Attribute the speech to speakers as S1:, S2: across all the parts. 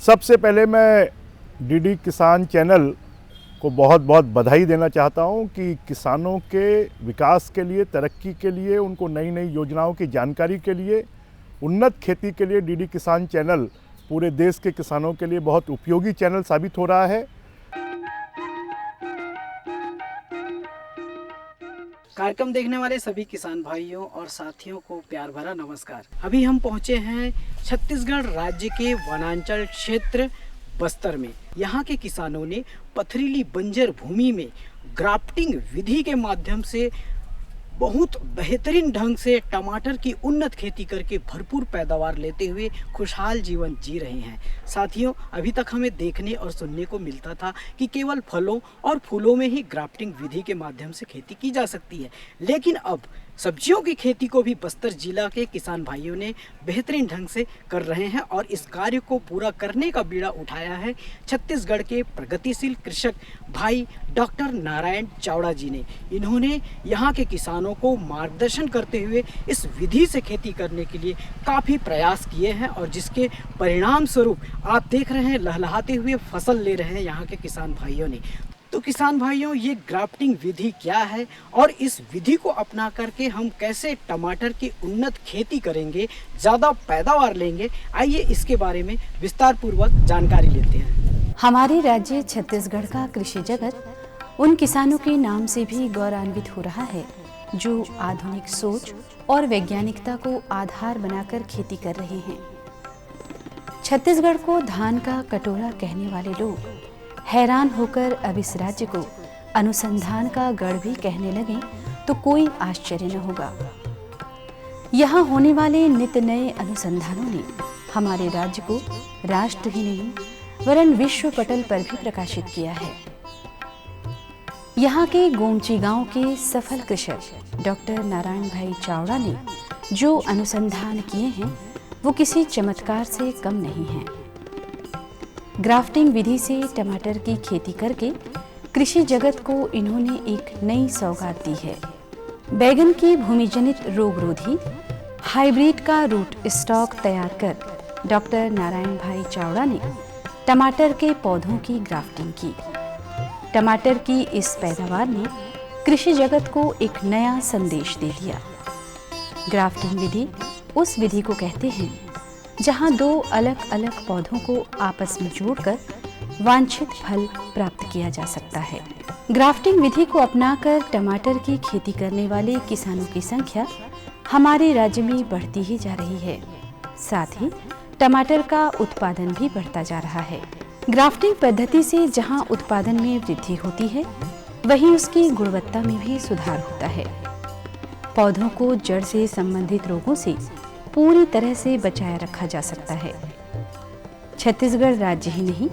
S1: सबसे पहले मैं डीडी किसान चैनल को बहुत बहुत बधाई देना चाहता हूं कि किसानों के विकास के लिए, तरक्की के लिए, उनको नई नई योजनाओं की जानकारी के लिए, उन्नत खेती के लिए डीडी किसान चैनल पूरे देश के किसानों के लिए बहुत उपयोगी चैनल साबित हो रहा है।
S2: कार्यक्रम देखने वाले सभी किसान भाइयों और साथियों को प्यार भरा नमस्कार। अभी हम पहुंचे हैं छत्तीसगढ़ राज्य के वनांचल क्षेत्र बस्तर में। यहाँ के किसानों ने पथरीली बंजर भूमि में ग्राफ्टिंग विधि के माध्यम से बहुत बेहतरीन ढंग से टमाटर की उन्नत खेती करके भरपूर पैदावार लेते हुए खुशहाल जीवन जी रहे हैं। साथियों, अभी तक हमें देखने और सुनने को मिलता था कि केवल फलों और फूलों में ही ग्राफ्टिंग विधि के माध्यम से खेती की जा सकती है, लेकिन अब सब्जियों की खेती को भी बस्तर जिला के किसान भाइयों ने बेहतरीन ढंग से कर रहे हैं और इस कार्य को पूरा करने का बीड़ा उठाया है छत्तीसगढ़ के प्रगतिशील कृषक भाई डॉक्टर नारायण चावड़ा जी ने। इन्होंने यहाँ के किसानों को मार्गदर्शन करते हुए इस विधि से खेती करने के लिए काफ़ी प्रयास किए हैं और जिसके परिणाम स्वरूप आप देख रहे हैं लहलहाते हुए फसल ले रहे हैं यहाँ के किसान भाइयों ने। तो किसान भाइयों, ये ग्राफ्टिंग विधि क्या है और इस विधि को अपना करके हम कैसे टमाटर की उन्नत खेती करेंगे, ज़्यादा पैदावार लेंगे, आइए इसके बारे में विस्तार पूर्वक जानकारी लेते हैं।
S3: हमारे राज्य छत्तीसगढ़ का कृषि जगत उन किसानों के नाम से भी गौरवान्वित हो रहा है जो आधुनिक सोच और वैज्ञानिकता को आधार बनाकर खेती कर रहे हैं। छत्तीसगढ़ को धान का कटोरा कहने वाले लोग हैरान होकर अब इस राज्य को अनुसंधान का गढ़ भी कहने लगे तो कोई आश्चर्य न होगा। यहाँ होने वाले नित्य नए अनुसंधानों ने हमारे राज्य को राष्ट्र ही नहीं वरन विश्व पटल पर भी प्रकाशित किया है। यहाँ के गोमची गांव के सफल कृषक डॉक्टर नारायण भाई चावड़ा ने जो अनुसंधान किए हैं वो किसी चमत्कार से कम नहीं है। ग्राफ्टिंग विधि से टमाटर की खेती करके कृषि जगत को इन्होंने एक नई सौगात दी है। बैगन की भूमिजनित रोगरोधी हाइब्रिड का रूट स्टॉक तैयार कर डॉक्टर नारायण भाई चावड़ा ने टमाटर के पौधों की ग्राफ्टिंग की। टमाटर की इस पैदावार ने कृषि जगत को एक नया संदेश दे दिया। ग्राफ्टिंग विधि उस विधि को कहते हैं जहां दो अलग अलग पौधों को आपस में जोड़कर वांछित फल प्राप्त किया जा सकता है। ग्राफ्टिंग विधि को अपनाकर टमाटर की खेती करने वाले किसानों की संख्या हमारे राज्य में बढ़ती ही जा रही है। साथ ही टमाटर का उत्पादन भी बढ़ता जा रहा है। ग्राफ्टिंग पद्धति से जहां उत्पादन में वृद्धि होती है, वहीं उसकी गुणवत्ता में भी सुधार होता है। पौधों को जड़ से संबंधित रोगों से पूरी तरह से बचाया रखा जा सकता है। छत्तीसगढ़ राज्य ही नहीं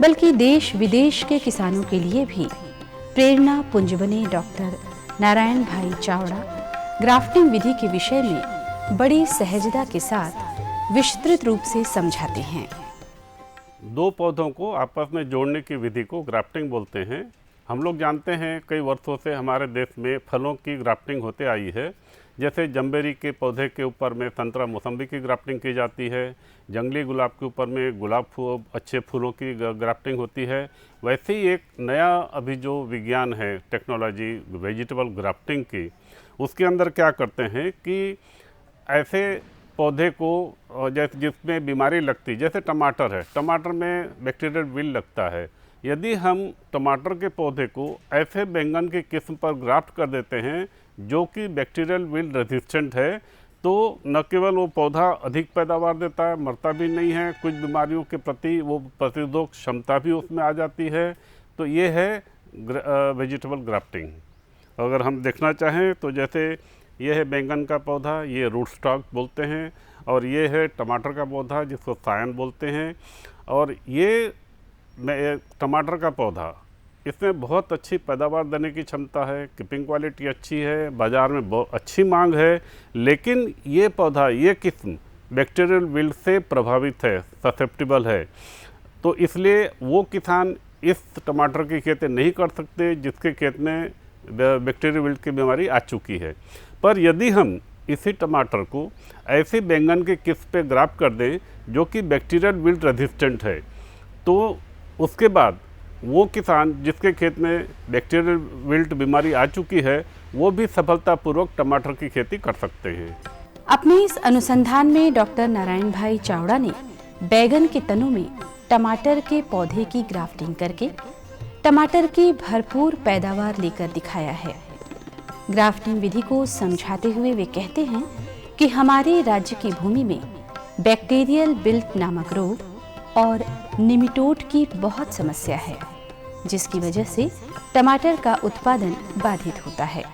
S3: बल्कि देश विदेश के किसानों के लिए भी प्रेरणा पुंज बने डॉक्टर नारायण भाई चावड़ा ग्राफ्टिंग विधि के विषय में बड़ी सहजता के साथ विस्तृत रूप से समझाते हैं।
S4: दो पौधों को आपस में जोड़ने की विधि को ग्राफ्टिंग बोलते हैं। हम लोग जानते हैं कई वर्षों से हमारे देश में फलों की ग्राफ्टिंग होते आई है। जैसे जम्बेरी के पौधे के ऊपर में संतरा मौसम्बी की ग्राफ्टिंग की जाती है, जंगली गुलाब के ऊपर में गुलाब अच्छे फूलों की ग्राफ्टिंग होती है। वैसे ही एक नया अभी जो विज्ञान है, टेक्नोलॉजी वेजिटेबल ग्राफ्टिंग की, उसके अंदर क्या करते हैं कि ऐसे पौधे को जैसे जिसमें बीमारी लगती, जैसे टमाटर है, टमाटर में बैक्टीरियल विल्ट लगता है। यदि हम टमाटर के पौधे को ऐसे बैंगन की किस्म पर ग्राफ्ट कर देते हैं जो कि बैक्टीरियल विल्ट रेजिस्टेंट है, तो न केवल वो पौधा अधिक पैदावार देता है, मरता भी नहीं है, कुछ बीमारियों के प्रति वो प्रतिरोधक क्षमता भी उसमें आ जाती है। तो ये है वेजिटेबल ग्राफ्टिंग। अगर हम देखना चाहें तो जैसे ये है बैंगन का पौधा, ये रूट स्टॉक बोलते हैं, और ये है टमाटर का पौधा जिसको सायन बोलते हैं। और ये टमाटर का पौधा, इसमें बहुत अच्छी पैदावार देने की क्षमता है, कीपिंग क्वालिटी अच्छी है, बाज़ार में बहुत अच्छी मांग है। लेकिन ये पौधा, ये किस्म बैक्टीरियल विल्ट से प्रभावित है, ससेप्टिबल है। तो इसलिए वो किसान इस टमाटर की खेती नहीं कर सकते जिसके खेत में बैक्टीरियल विल्ट की बीमारी आ चुकी है। पर यदि हम इसी टमाटर को ऐसे बैंगन के किस्म पे ग्राफ्ट कर दें जो कि बैक्टीरियल विल्ट रेजिस्टेंट है, तो उसके बाद वो किसान जिसके खेत में बैक्टीरियल विल्ट बीमारी आ चुकी है वो भी सफलतापूर्वक टमाटर की खेती कर सकते हैं।
S3: अपने इस अनुसंधान में डॉक्टर नारायण भाई चावड़ा ने बैगन के तनों में टमाटर के पौधे की ग्राफ्टिंग करके टमाटर की भरपूर पैदावार लेकर दिखाया है। ग्राफ्टिंग विधि को समझाते हुए वे कहते हैं कि हमारे राज्य की भूमि में बैक्टीरियल विल्ट नामक रोग और निमिटोड की बहुत समस्या है, जिसकी वजह से टमाटर का उत्पादन बाधित होता है।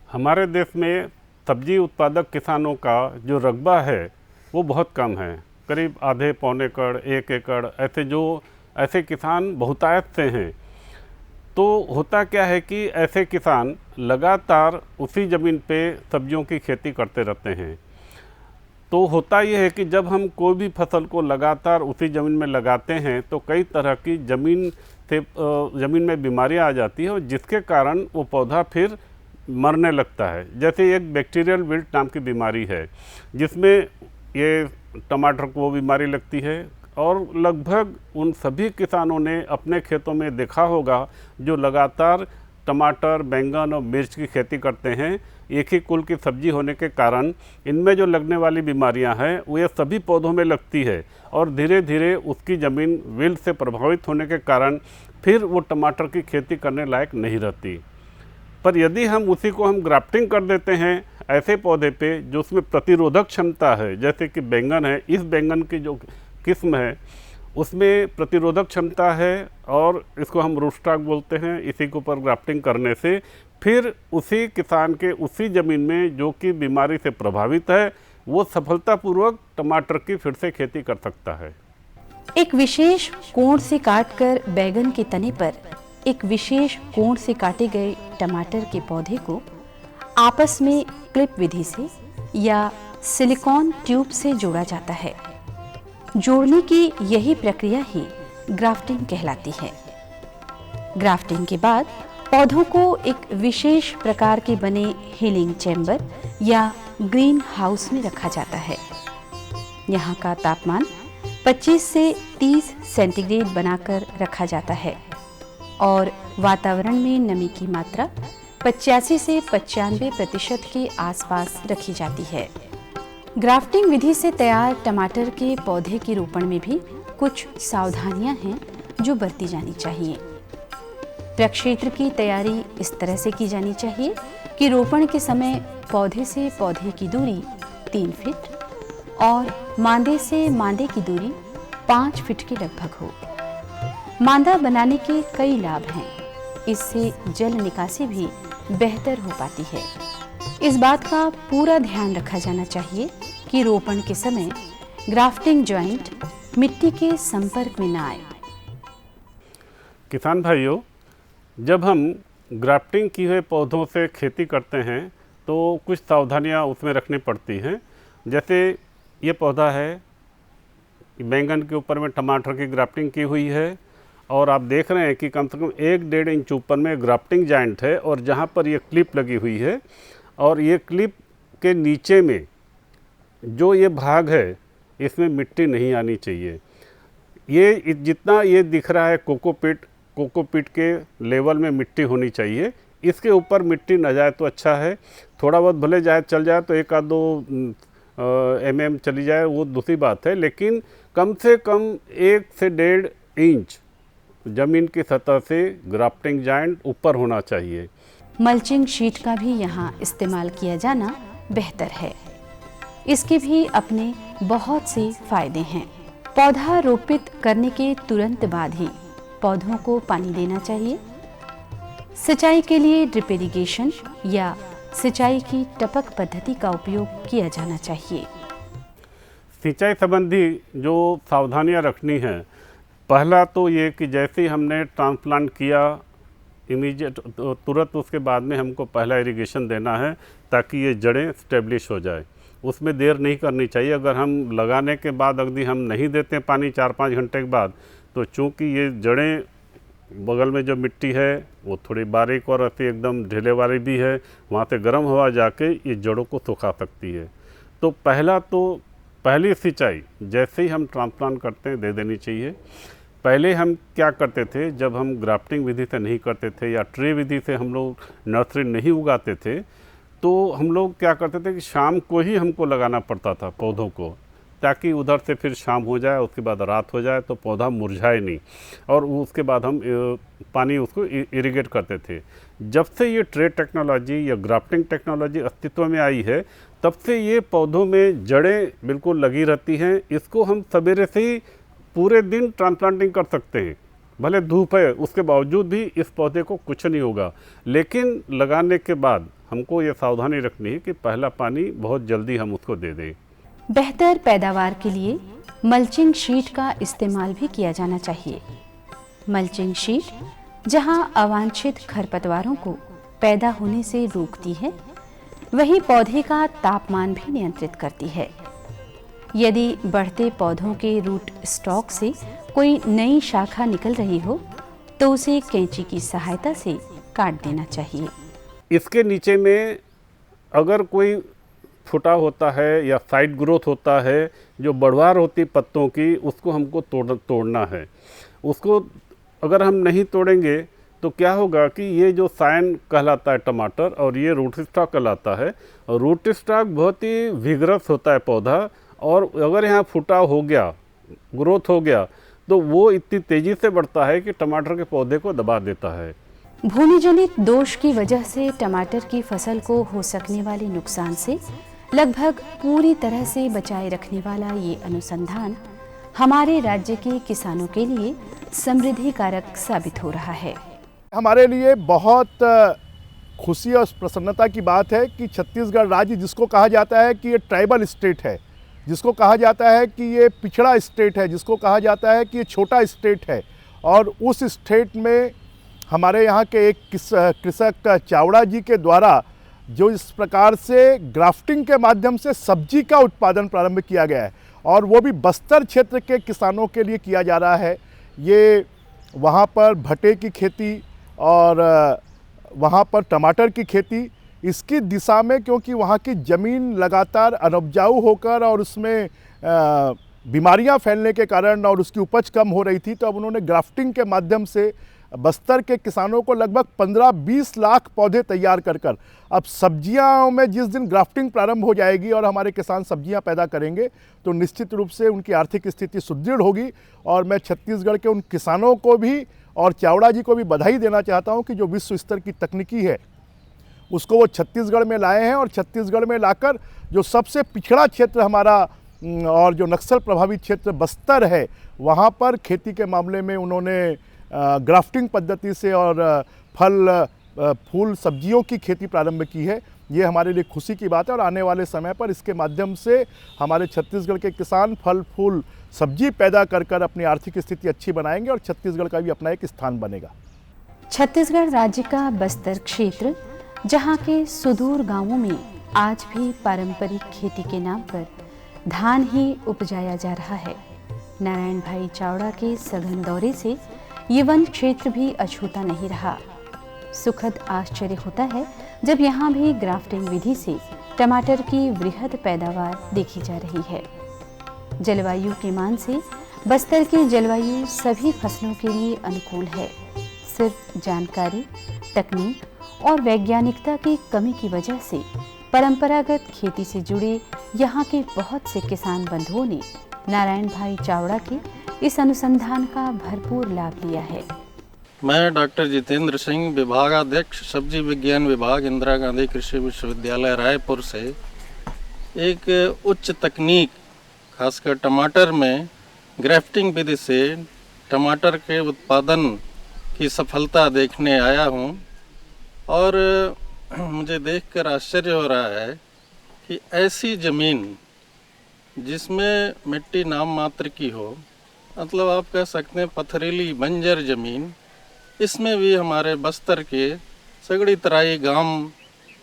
S4: हमारे देश में सब्जी उत्पादक किसानों का जो रकबा है वो बहुत कम है, करीब आधे पौने एकड़ 1 एकड़ ऐसे किसान बहुतायत से हैं। तो होता क्या है कि ऐसे किसान लगातार उसी ज़मीन पे सब्जियों की खेती करते रहते हैं। तो होता यह है कि जब हम कोई भी फसल को लगातार उसी ज़मीन में लगाते हैं तो कई तरह की ज़मीन में बीमारियां आ जाती है और जिसके कारण वो पौधा फिर मरने लगता है। जैसे एक बैक्टीरियल विल्ट नाम की बीमारी है जिसमें ये टमाटर को वो बीमारी लगती है और लगभग उन सभी किसानों ने अपने खेतों में देखा होगा जो लगातार टमाटर, बैंगन और मिर्च की खेती करते हैं। एक ही कुल की सब्जी होने के कारण इनमें जो लगने वाली बीमारियां हैं वो ये सभी पौधों में लगती है और धीरे धीरे उसकी ज़मीन विल्ट से प्रभावित होने के कारण फिर वो टमाटर की खेती करने लायक नहीं रहती। पर यदि हम उसी को हम ग्राफ्टिंग कर देते हैं ऐसे पौधे पे जो उसमें प्रतिरोधक क्षमता है, जैसे कि बैंगन है, इस बैंगन की जो किस्म है उसमें प्रतिरोधक क्षमता है और इसको हम रूटस्टॉक बोलते हैं। इसी के ऊपर ग्राफ्टिंग करने से फिर उसी किसान के उसी ज़मीन में जो कि बीमारी से प्रभावित है वो सफलतापूर्वक टमाटर की फिर से खेती कर सकता है।
S3: एक विशेष कोण से काटकर बैगन के तने पर एक विशेष कोण से काटे गए टमाटर के पौधे को आपस में क्लिप विधि से या सिलिकॉन ट्यूब से जोड़ा जाता है। जोड़ने की यही प्रक्रिया ही ग्राफ्टिंग कहलाती है। ग्राफ्टिंग के बाद पौधों को एक विशेष प्रकार के बने हीलिंग चैम्बर या ग्रीन हाउस में रखा जाता है। यहाँ का तापमान 25 से 30 सेंटीग्रेड बनाकर रखा जाता है और वातावरण में नमी की मात्रा 85 से 95% के आसपास रखी जाती है। ग्राफ्टिंग विधि से तैयार टमाटर के पौधे के रोपण में भी कुछ सावधानियां हैं जो बरती जानी चाहिए। प्रक्षेत्र की तैयारी इस तरह से की जानी चाहिए कि रोपण के समय पौधे से पौधे की दूरी 3 फीट और मांदे से मांदे की दूरी 5 फीट के लगभग हो। मांदा बनाने के कई लाभ हैं। इससे जल निकासी भी बेहतर हो पाती है। इस बात का पूरा ध्यान रखा जाना चाहिए कि रोपण के समय ग्राफ्टिंग जॉइंट मिट्टी के संपर्क में न आए।
S4: किसान भाइयों, जब हम ग्राफ्टिंग किए हुए पौधों से खेती करते हैं तो कुछ सावधानियां उसमें रखनी पड़ती हैं। जैसे ये पौधा है, बैंगन के ऊपर में टमाटर की ग्राफ्टिंग की हुई है और आप देख रहे हैं कि कम से कम 1-1.5 इंच ऊपर में ग्राफ्टिंग जॉइंट है और जहाँ पर ये क्लिप लगी हुई है और ये क्लिप के नीचे में जो ये भाग है इसमें मिट्टी नहीं आनी चाहिए। ये जितना ये दिख रहा है कोकोपीट के लेवल में मिट्टी होनी चाहिए। इसके ऊपर मिट्टी न जाए तो अच्छा है। थोड़ा बहुत भले जाए चल जाए तो 1-2 mm चली जाए वो दूसरी बात है, लेकिन कम से कम 1 से 1.5 इंच ज़मीन की सतह से ग्राफ्टिंग जॉइंट ऊपर होना चाहिए।
S3: मल्चिंग शीट का भी यहाँ इस्तेमाल किया जाना बेहतर है। इसके भी अपने बहुत से फायदे हैं। पौधा रोपित करने के तुरंत बाद ही पौधों को पानी देना चाहिए। सिंचाई के लिए ड्रिप इरिगेशन या सिंचाई की टपक पद्धति का उपयोग किया जाना चाहिए।
S4: सिंचाई संबंधी जो सावधानियां रखनी है, पहला तो ये कि जैसे ही हमने ट्रांसप्लांट किया इमीडिएट तुरंत उसके बाद में हमको पहला इरिगेशन देना है ताकि ये जड़ें स्टेब्लिश हो जाए। उसमें देर नहीं करनी चाहिए। अगर हम लगाने के बाद यदि हम नहीं देते पानी 4-5 घंटे के बाद, तो चूँकि ये जड़ें बगल में जो मिट्टी है वो थोड़ी बारीक और ऐसी एकदम ढीले वाली भी है, वहाँ से गर्म हवा जाके ये जड़ों को सुखा सकती है। तो पहली सिंचाई जैसे ही हम ट्रांसप्लांट करते हैं दे देनी चाहिए। पहले हम क्या करते थे, जब हम ग्राफ्टिंग विधि से नहीं करते थे या ट्रे विधि से हम लोग नर्सरी नहीं उगाते थे, तो हम लोग क्या करते थे कि शाम को ही हमको लगाना पड़ता था पौधों को, ताकि उधर से फिर शाम हो जाए, उसके बाद रात हो जाए तो पौधा मुरझाए नहीं, और उसके बाद हम पानी उसको इरिगेट करते थे। जब से ये ट्रे टेक्नोलॉजी या ग्राफ्टिंग टेक्नोलॉजी अस्तित्व में आई है, तब से ये पौधों में जड़ें बिल्कुल लगी रहती हैं। इसको हम सवेरे से ही पूरे दिन ट्रांसप्लांटिंग कर सकते हैं, भले धूप है उसके बावजूद भी इस पौधे को कुछ नहीं होगा। लेकिन लगाने के बाद हमको ये सावधानी रखनी है कि पहला पानी बहुत जल्दी हम उसको दे दें।
S3: बेहतर पैदावार के लिए मल्चिंग शीट का इस्तेमाल भी किया जाना चाहिए। मल्चिंग शीट जहां अवांछित खरपतवारों को पैदा होने से रोकती है, वहीं पौधे का तापमान भी नियंत्रित करती है। यदि बढ़ते पौधों के रूट स्टॉक से कोई नई शाखा निकल रही हो तो उसे कैंची की सहायता से काट देना चाहिए।
S4: इसके नीचे में अगर कोई फुटा होता है या साइड ग्रोथ होता है, जो बढ़वार होती पत्तों की, उसको हमको तोड़ना है। उसको अगर हम नहीं तोड़ेंगे तो क्या होगा कि ये जो साइन कहलाता है टमाटर, और ये रूट स्टॉक कहलाता है, और रूट स्टॉक बहुत ही विगरस होता है पौधा, और अगर यहाँ फुटा हो गया, ग्रोथ हो गया, तो वो इतनी तेज़ी से बढ़ता है कि टमाटर के पौधे को दबा देता है।
S3: भूमिजनित दोष की वजह से टमाटर की फसल को हो सकने वाले नुकसान से लगभग पूरी तरह से बचाए रखने वाला ये अनुसंधान हमारे राज्य के किसानों के लिए समृद्धि कारक साबित हो रहा है।
S1: हमारे लिए बहुत खुशी और प्रसन्नता की बात है कि छत्तीसगढ़ राज्य, जिसको कहा जाता है कि ये ट्राइबल स्टेट है, जिसको कहा जाता है कि ये पिछड़ा स्टेट है, जिसको कहा जाता है कि ये छोटा स्टेट है, और उस स्टेट में हमारे यहाँ के एक कृषक चावड़ा जी के द्वारा जो इस प्रकार से ग्राफ्टिंग के माध्यम से सब्जी का उत्पादन प्रारंभ किया गया है, और वो भी बस्तर क्षेत्र के किसानों के लिए किया जा रहा है। ये वहाँ पर भट्टे की खेती और वहाँ पर टमाटर की खेती, इसकी दिशा में, क्योंकि वहाँ की ज़मीन लगातार अनउपजाऊ होकर और उसमें बीमारियाँ फैलने के कारण और उसकी उपज कम हो रही थी, तो अब उन्होंने ग्राफ्टिंग के माध्यम से बस्तर के किसानों को लगभग 15-20 लाख पौधे तैयार कर अब सब्जियां में जिस दिन ग्राफ्टिंग प्रारंभ हो जाएगी और हमारे किसान सब्जियां पैदा करेंगे, तो निश्चित रूप से उनकी आर्थिक स्थिति सुदृढ़ होगी। और मैं छत्तीसगढ़ के उन किसानों को भी और चावड़ा जी को भी बधाई देना चाहता हूं कि जो विश्व स्तर की तकनीकी है उसको वो छत्तीसगढ़ में लाए हैं, और छत्तीसगढ़ में लाकर जो सबसे पिछड़ा क्षेत्र हमारा और जो नक्सल प्रभावित क्षेत्र बस्तर है, वहाँ पर खेती के मामले में उन्होंने ग्राफ्टिंग पद्धति से और फल फूल सब्जियों की खेती प्रारंभ की है। ये हमारे लिए खुशी की बात है, और आने वाले समय पर इसके माध्यम से हमारे छत्तीसगढ़ के किसान फल फूल सब्जी पैदा कर अपनी आर्थिक स्थिति अच्छी बनाएंगे, और छत्तीसगढ़ का भी अपना एक स्थान बनेगा।
S3: छत्तीसगढ़ राज्य का बस्तर क्षेत्र, जहाँ के सुदूर गांवों में आज भी पारंपरिक खेती के नाम पर धान ही उपजाया जा रहा है। नारायण भाई चावड़ा के सघन दौरे से ये वन क्षेत्र भी अछूता नहीं रहा। सुखद आश्चर्य होता है जब यहाँ भी ग्राफ्टिंग विधि से टमाटर की वृहद पैदावार देखी जा रही है। जलवायु के मान से बस्तर की जलवायु सभी फसलों के लिए अनुकूल है। सिर्फ जानकारी, तकनीक और वैज्ञानिकता की कमी की वजह से परंपरागत खेती से जुड़े यहाँ के बहुत से किसान बंधुओं ने नारायण भाई चावड़ा के इस अनुसंधान का भरपूर लाभ लिया है।
S5: मैं डॉक्टर जितेंद्र सिंह, विभागाध्यक्ष सब्जी विज्ञान विभाग, इंदिरा गांधी कृषि विश्वविद्यालय रायपुर से एक उच्च तकनीक खासकर टमाटर में ग्राफ्टिंग विधि से टमाटर के उत्पादन की सफलता देखने आया हूं, और मुझे देखकर आश्चर्य हो रहा है कि ऐसी ज़मीन जिसमें मिट्टी नाम मात्र की हो, मतलब आप कह सकते हैं पथरीली बंजर ज़मीन, इसमें भी हमारे बस्तर के सगड़ी तराई गांव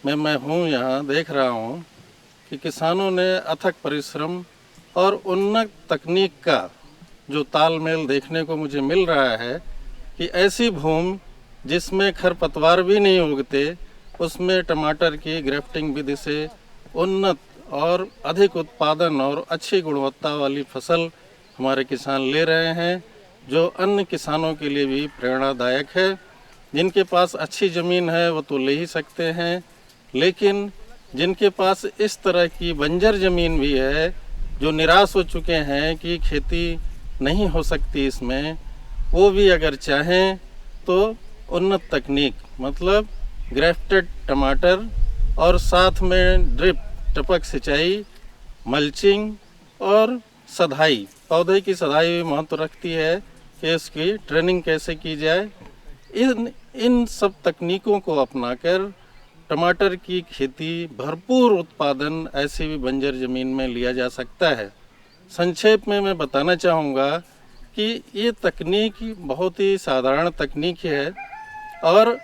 S5: में मैं हूँ, यहाँ देख रहा हूँ कि किसानों ने अथक परिश्रम और उन्नत तकनीक का जो तालमेल देखने को मुझे मिल रहा है कि ऐसी भूमि जिसमें खरपतवार भी नहीं उगते, उसमें टमाटर की ग्राफ्टिंग विधि से उन्नत और अधिक उत्पादन और अच्छी गुणवत्ता वाली फसल हमारे किसान ले रहे हैं। जो अन्य किसानों के लिए भी प्रेरणादायक है। जिनके पास अच्छी ज़मीन है वो तो ले ही सकते हैं, लेकिन जिनके पास इस तरह की बंजर ज़मीन भी है, जो निराश हो चुके हैं कि खेती नहीं हो सकती इसमें, वो भी अगर चाहें तो उन्नत तकनीक मतलब ग्रेफ्टेड टमाटर और साथ में ड्रिप टपक सिंचाई, मल्चिंग और सधाई, पौधे की सधाई भी महत्व रखती है कि इसकी ट्रेनिंग कैसे की जाए। इन सब तकनीकों को अपनाकर टमाटर की खेती भरपूर उत्पादन ऐसी भी बंजर ज़मीन में लिया जा सकता है। संक्षेप में मैं बताना चाहूँगा कि ये तकनीक बहुत ही साधारण तकनीक है और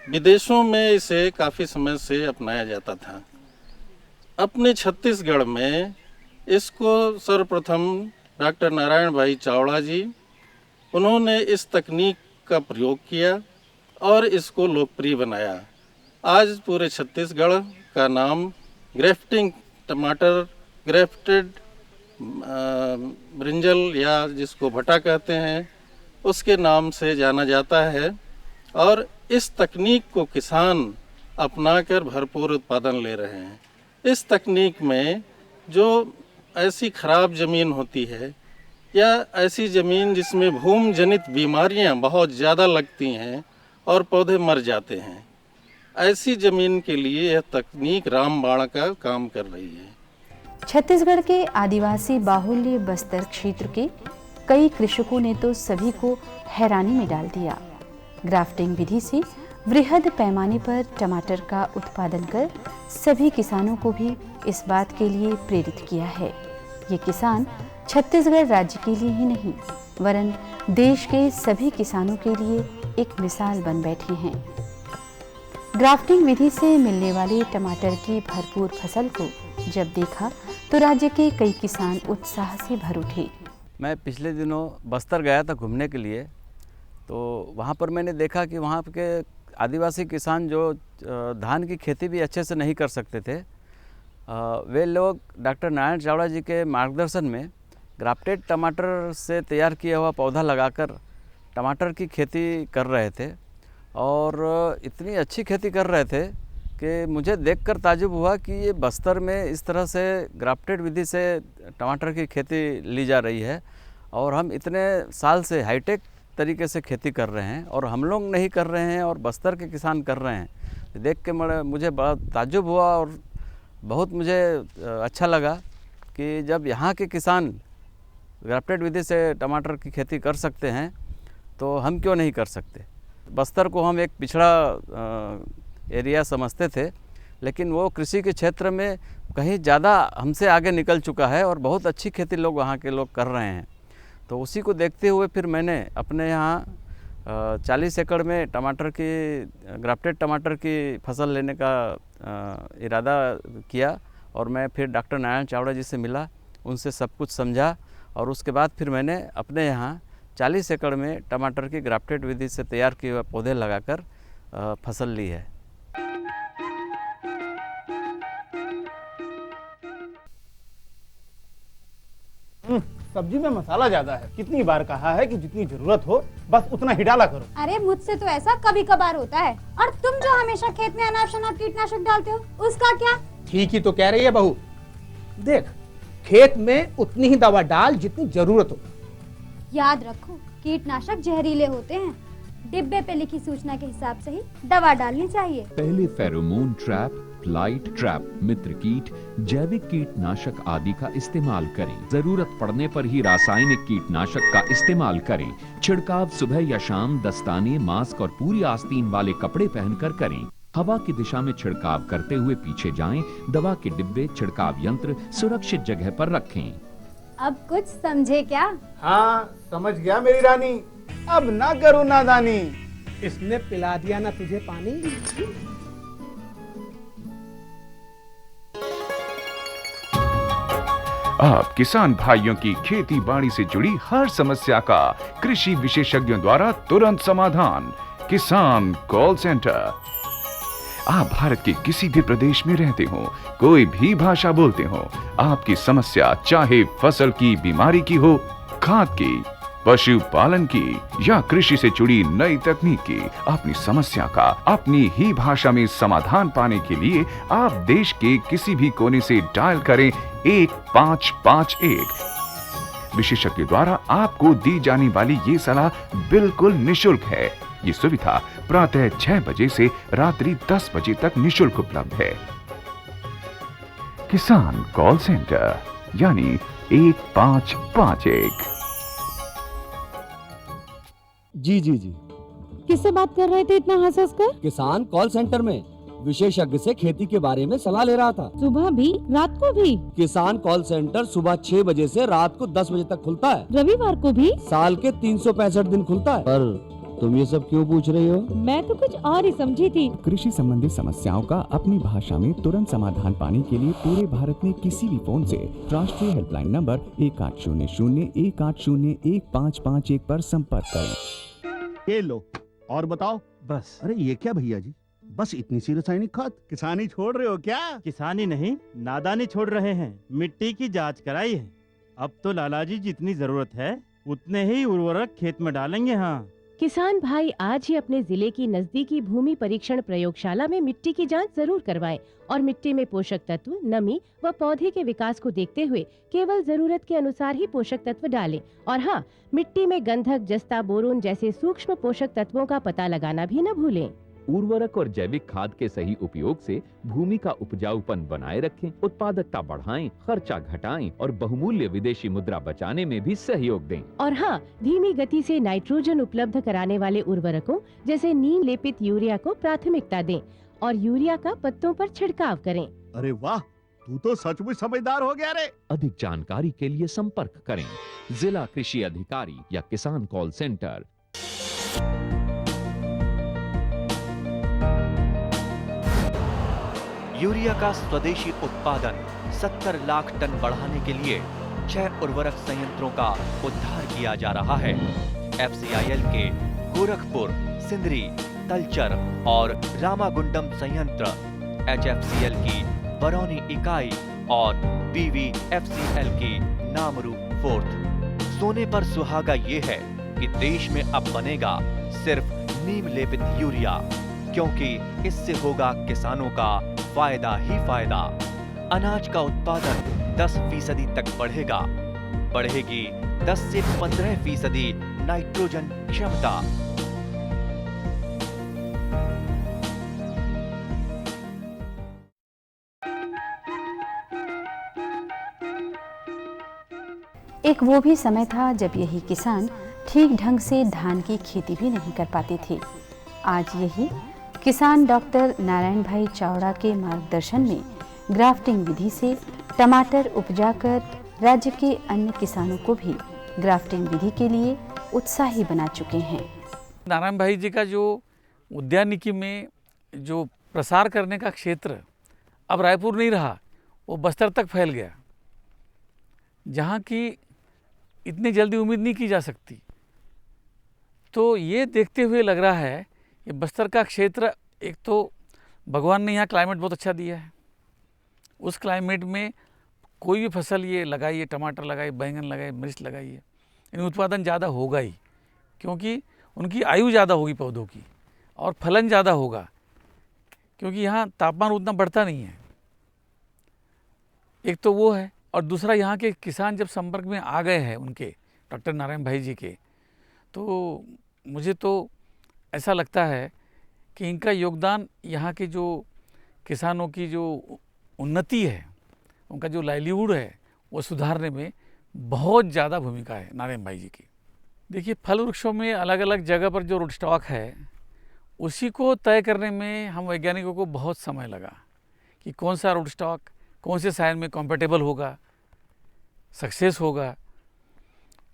S5: विदेशों में इसे काफ़ी समय से अपनाया जाता था। अपने छत्तीसगढ़ में इसको सर्वप्रथम डॉक्टर नारायण भाई चावड़ा जी, उन्होंने इस तकनीक का प्रयोग किया और इसको लोकप्रिय बनाया। आज पूरे छत्तीसगढ़ का नाम ग्रेफ्टिंग टमाटर, ग्रेफ्टेड ब्रिंजल या जिसको भटा कहते हैं, उसके नाम से जाना जाता है और इस तकनीक को किसान अपनाकर भरपूर उत्पादन ले रहे हैं। इस तकनीक में जो ऐसी खराब ज़मीन होती है या ऐसी ज़मीन जिसमें भूमि जनित बीमारियां बहुत ज़्यादा लगती हैं और पौधे मर जाते हैं, ऐसी ज़मीन के लिए यह तकनीक रामबाण का काम कर रही है।
S3: छत्तीसगढ़ के आदिवासी बाहुल्य बस्तर क्षेत्र के कई कृषकों ने तो सभी को हैरानी में डाल दिया। ग्राफ्टिंग विधि से वृहद पैमाने पर टमाटर का उत्पादन कर सभी किसानों को भी इस बात के लिए प्रेरित किया है। ये किसान छत्तीसगढ़ राज्य के लिए ही नहीं वरन देश के सभी किसानों के लिए एक मिसाल बन बैठे हैं। ग्राफ्टिंग विधि से मिलने वाले टमाटर की भरपूर फसल को जब देखा तो राज्य के कई किसान उत्साह से भर उठे।
S6: मैं पिछले दिनों बस्तर गया था घूमने के लिए, तो वहाँ पर मैंने देखा कि वहाँ के आदिवासी किसान जो धान की खेती भी अच्छे से नहीं कर सकते थे, वे लोग डॉक्टर नारायण चावड़ा जी के मार्गदर्शन में ग्राफ्टेड टमाटर से तैयार किया हुआ पौधा लगाकर टमाटर की खेती कर रहे थे और इतनी अच्छी खेती कर रहे थे कि मुझे देखकर ताज्जुब हुआ कि ये बस्तर में इस तरह से ग्राफ्टेड विधि से टमाटर की खेती ली जा रही है और हम इतने साल से हाईटेक तरीके से खेती कर रहे हैं और हम लोग नहीं कर रहे हैं और बस्तर के किसान कर रहे हैं। देख के मुझे बहुत ताज्जुब हुआ और बहुत मुझे अच्छा लगा कि जब यहाँ के किसान ग्राफ्टेड विधि से टमाटर की खेती कर सकते हैं तो हम क्यों नहीं कर सकते। बस्तर को हम एक पिछड़ा एरिया समझते थे, लेकिन वो कृषि के क्षेत्र में कहीं ज़्यादा हमसे आगे निकल चुका है और बहुत अच्छी खेती लोग वहाँ के लोग कर रहे हैं। तो उसी को देखते हुए फिर मैंने अपने यहाँ 40 एकड़ में टमाटर की ग्राफ्टेड टमाटर की फसल लेने का इरादा किया और मैं फिर डॉक्टर नारायण चावड़ा जी से मिला, उनसे सब कुछ समझा और उसके बाद फिर मैंने अपने यहाँ 40 एकड़ में टमाटर की ग्राफ्टेड विधि से तैयार किए हुए पौधे लगाकर फसल ली है।
S7: सब्जी में मसाला ज्यादा है। कितनी बार कहा है कि जितनी जरूरत हो बस उतना ही डाला करो।
S8: अरे मुझसे तो ऐसा कभी कभार होता है। और तुम जो हमेशा खेत में अनाप शनाप कीटनाशक डालते हो उसका क्या?
S7: ठीक ही तो कह रही है बहू। देख, खेत में उतनी ही दवा डाल जितनी जरूरत हो।
S8: याद रखो, कीटनाशक जहरीले होते हैं। डिब्बे पे लिखी सूचना के हिसाब से ही दवा डालनी चाहिए।
S9: पहले फेरोमोन ट्रैप, फ्लाइट ट्रैप, मित्र कीट, जैविक कीटनाशक आदि का इस्तेमाल करें। जरूरत पड़ने पर ही रासायनिक कीटनाशक का इस्तेमाल करें। छिड़काव सुबह या शाम दस्ताने, मास्क और पूरी आस्तीन वाले कपड़े पहनकर करें। हवा की दिशा में छिड़काव करते हुए पीछे जाएं। दवा के डिब्बे, छिड़काव यंत्र सुरक्षित जगह पर रखें।
S8: अब कुछ समझे क्या?
S7: हाँ, समझ गया मेरी रानी। अब ना करो नादानी। इसने पिला दिया ना तुझे पानी।
S10: आप किसान भाइयों की खेती बाड़ी से जुड़ी हर समस्या का कृषि विशेषज्ञों द्वारा तुरंत समाधान। किसान कॉल सेंटर। आप भारत के किसी भी प्रदेश में रहते हो, कोई भी भाषा बोलते हो, आपकी समस्या चाहे फसल की बीमारी की हो, खाद की, पशुपालन की या कृषि से जुड़ी नई तकनीक की, अपनी समस्या का अपनी ही भाषा में समाधान पाने के लिए आप देश के किसी भी कोने से डायल करें 1551। विशेषज्ञ द्वारा आपको दी जाने वाली ये सलाह बिल्कुल निशुल्क है। ये सुविधा प्रातः 6 बजे से रात्रि 10 बजे तक निशुल्क उपलब्ध है। किसान कॉल सेंटर यानी 1551।
S11: जी जी जी,
S12: किससे बात कर रहे थे इतना हंस हंस कर?
S11: किसान कॉल सेंटर में विशेषज्ञ से खेती के बारे में सलाह ले रहा था।
S12: सुबह भी रात को भी?
S11: किसान कॉल सेंटर सुबह 6 बजे से रात को 10 बजे तक खुलता है।
S12: रविवार को भी?
S11: साल के 365 दिन खुलता है। पर तुम ये सब क्यों पूछ रही हो?
S12: मैं तो कुछ और ही समझी थी।
S13: कृषि संबंधी समस्याओं का अपनी भाषा में तुरंत समाधान पाने के लिए पूरे भारत में किसी भी फोन से राष्ट्रीय हेल्पलाइन नंबर 1800-180-1551 पर संपर्क करें।
S14: ये लो और बताओ।
S15: बस।
S14: अरे ये क्या भैया जी, बस इतनी सी रासायनिक खाद? किसानी छोड़ रहे हो क्या?
S15: किसानी नहीं, नादानी छोड़ रहे हैं। मिट्टी की जांच कराई है। अब तो लालाजी जितनी जरूरत है उतने ही उर्वरक खेत में डालेंगे। हाँ,
S16: किसान भाई आज ही अपने जिले की नजदीकी भूमि परीक्षण प्रयोगशाला में मिट्टी की जांच जरूर करवाएं और मिट्टी में पोषक तत्व, नमी व पौधे के विकास को देखते हुए केवल जरूरत के अनुसार ही पोषक तत्व डालें। और हाँ, मिट्टी में गंधक, जस्ता, बोरोन जैसे सूक्ष्म पोषक तत्वों का पता लगाना भी न भूलें।
S9: उर्वरक और जैविक खाद के सही उपयोग से भूमि का उपजाऊपन बनाए रखें, उत्पादकता बढ़ाएं, खर्चा घटाएं और बहुमूल्य विदेशी मुद्रा बचाने में भी सहयोग दें।
S16: और हाँ, धीमी गति से नाइट्रोजन उपलब्ध कराने वाले उर्वरकों जैसे नीम लेपित यूरिया को प्राथमिकता दें और यूरिया का पत्तों पर छिड़काव करें।
S14: अरे वाह, तू तो सचमुच समझदार हो गया रे।
S9: अधिक जानकारी के लिए संपर्क करें जिला कृषि अधिकारी या किसान कॉल सेंटर।
S17: यूरिया का स्वदेशी उत्पादन 70 लाख टन बढ़ाने के लिए 6 उर्वरक संयंत्रों का उद्धार किया जा रहा है। FCIL के गोरखपुर, सिंदरी, तलचर और रामागुंडम संयंत्र, HFCL की बरौनी इकाई और BVFCL की नामरू फोर्थ। सोने पर सुहागा ये है कि देश में अब बनेगा सिर्फ नीम लेपित यूरिया, क्योंकि इससे होगा किसानों का फायदा ही फायदा। अनाज का उत्पादन 10% तक बढ़ेगा। बढ़ेगी 10 से 15% नाइट्रोजन क्षमता।
S3: एक वो भी समय था जब यही किसान ठीक ढंग से धान की खेती भी नहीं कर पाते थे। आज यही किसान डॉक्टर नारायण भाई चावड़ा के मार्गदर्शन में ग्राफ्टिंग विधि से टमाटर उपजाकर राज्य के अन्य किसानों को भी ग्राफ्टिंग विधि के लिए उत्साही बना चुके हैं।
S18: नारायण भाई जी का जो उद्यानिकी में जो प्रसार करने का क्षेत्र अब रायपुर नहीं रहा, वो बस्तर तक फैल गया, जहाँ की इतनी जल्दी उम्मीद नहीं की जा सकती। तो ये देखते हुए लग रहा है कि बस्तर का क्षेत्र, एक तो भगवान ने यहाँ क्लाइमेट बहुत अच्छा दिया है, उस क्लाइमेट में कोई भी फसल ये लगाइए, टमाटर लगाइए, बैंगन लगाइए, मिर्च लगाइए, इन उत्पादन ज़्यादा होगा ही, क्योंकि उनकी आयु ज़्यादा होगी पौधों की और फलन ज़्यादा होगा, क्योंकि यहाँ तापमान उतना बढ़ता नहीं है। एक तो वो है, और दूसरा यहाँ के किसान जब संपर्क में आ गए हैं उनके डॉक्टर नारायण भाई जी के, तो मुझे तो ऐसा लगता है कि इनका योगदान यहाँ के जो किसानों की जो उन्नति है, उनका जो लाइवलीहुड है, वो सुधारने में बहुत ज़्यादा भूमिका है नारायण भाई जी की। देखिए, फल वृक्षों में अलग अलग जगह पर जो रूट स्टॉक है, उसी को तय करने में हम वैज्ञानिकों को बहुत समय लगा कि कौन सा रूट स्टॉक कौन से साइल में कंपेटेबल होगा, सक्सेस होगा।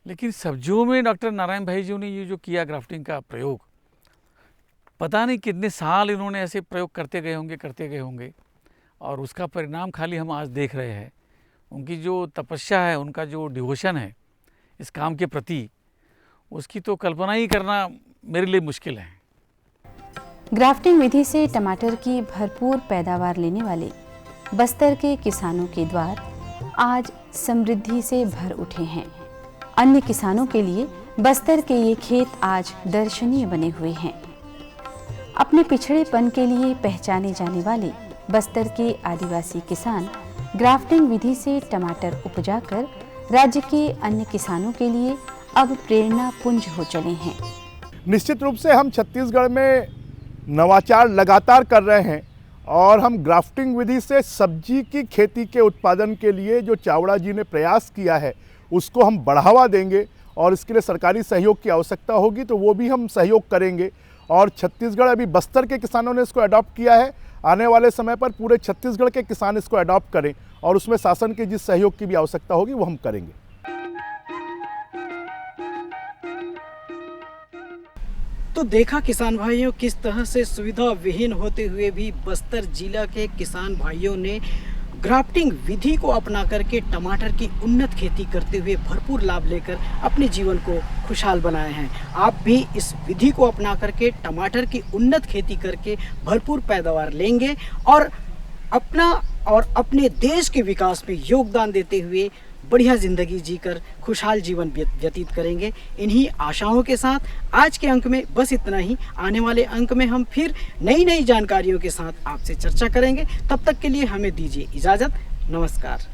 S18: लेकिन सब्जियों में डॉक्टर नारायण भाई जी ने ये जो किया ग्राफ्टिंग का प्रयोग, पता नहीं कितने साल इन्होंने ऐसे प्रयोग करते गए होंगे और उसका परिणाम खाली हम आज देख रहे हैं। उनकी जो तपस्या है, उनका जो डिवोशन है इस काम के प्रति, उसकी तो कल्पना ही करना मेरे लिए मुश्किल है।
S3: ग्राफ्टिंग विधि से टमाटर की भरपूर पैदावार लेने वाले बस्तर के किसानों के द्वार आज समृद्धि से भर उठे हैं। अन्य किसानों के लिए बस्तर के ये खेत आज दर्शनीय बने हुए हैं। अपने पिछड़ेपन के लिए पहचाने जाने वाले बस्तर के आदिवासी किसान ग्राफ्टिंग विधि से टमाटर उपजाकर राज्य के अन्य किसानों के लिए अब प्रेरणा पुंज हो चले हैं।
S1: निश्चित रूप से हम छत्तीसगढ़ में नवाचार लगातार कर रहे हैं और हम ग्राफ्टिंग विधि से सब्जी की खेती के उत्पादन के लिए जो चावड़ा जी ने प्रयास किया है उसको हम बढ़ावा देंगे और इसके लिए सरकारी सहयोग की आवश्यकता होगी तो वो भी हम सहयोग करेंगे। और छत्तीसगढ़ अभी बस्तर के किसानों ने इसको अडॉप्ट किया है, आने वाले समय पर पूरे छत्तीसगढ़ के किसान इसको अडॉप्ट करें और उसमें शासन के जिस सहयोग की भी आवश्यकता होगी वो हम करेंगे।
S2: तो देखा किसान भाइयों किस तरह से सुविधा विहीन होते हुए भी बस्तर जिला के किसान भाइयों ने ग्राफ्टिंग विधि को अपना करके टमाटर की उन्नत खेती करते हुए भरपूर लाभ लेकर अपने जीवन को खुशहाल बनाए हैं। आप भी इस विधि को अपना करके टमाटर की उन्नत खेती करके भरपूर पैदावार लेंगे और अपना और अपने देश के विकास में योगदान देते हुए बढ़िया जिंदगी जीकर खुशहाल जीवन व्यतीत करेंगे। इन्हीं आशाओं के साथ आज के अंक में बस इतना ही। आने वाले अंक में हम फिर नई जानकारियों के साथ आपसे चर्चा करेंगे। तब तक के लिए हमें दीजिए इजाज़त। नमस्कार।